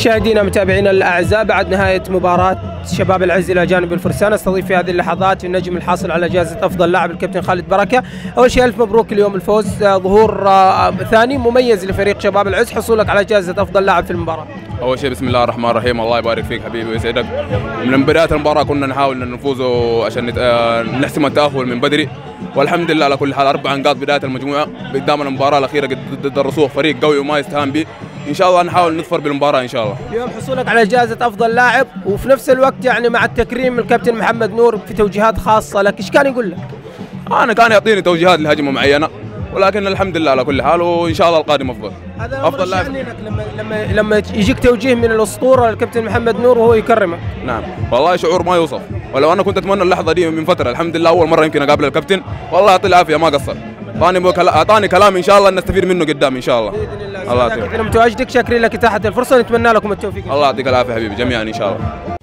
مشاهدينا متابعينا الاعزاء، بعد نهايه مباراه شباب العز الى جانب الفرسان، استضيف في هذه اللحظات النجم الحاصل على جائزه افضل لاعب الكابتن خالد بركه. اول شيء الف مبروك اليوم الفوز، ظهور ثاني مميز لفريق شباب العز، حصولك على جائزه افضل لاعب في المباراه. اول شيء بسم الله الرحمن الرحيم، الله يبارك فيك حبيبي ويسعدك. من بدايه المباراه كنا نحاول ان نفوز عشان نحسم التاهل من بدري، والحمد لله على كل حال 4 نقاط بدايه المجموعه. قدامنا المباراه الاخيره ضد الرسوخ، فريق قوي وما يستهان به، ان شاء الله نحاول نظفر بالمباراه ان شاء الله. اليوم حصولك على جائزه افضل لاعب، وفي نفس الوقت يعني مع التكريم الكابتن محمد نور في توجيهات خاصه لك، ايش كان يقول لك؟ انا كان يعطيني توجيهات لهجمه معينه، ولكن الحمد لله على كل حال، وان شاء الله القادم افضل. هذا افضل لاعب لك لما يجيك توجيه من الاسطوره الكابتن محمد نور وهو يكرمك. نعم والله شعور ما يوصف، ولو انا كنت اتمنى اللحظه دي من فتره. الحمد لله اول مره يمكن اقابل الكابتن، والله يعطيه العافيه ما قصر، اعطاني كلام ان شاء الله نستفيد منه قدام ان شاء الله. باذن الله. الله يعطيك. متواجدك، شاكرين لك اتاحه الفرصه، نتمنى لكم التوفيق. الله يعطيك العافيه حبيبي جميعا ان شاء الله.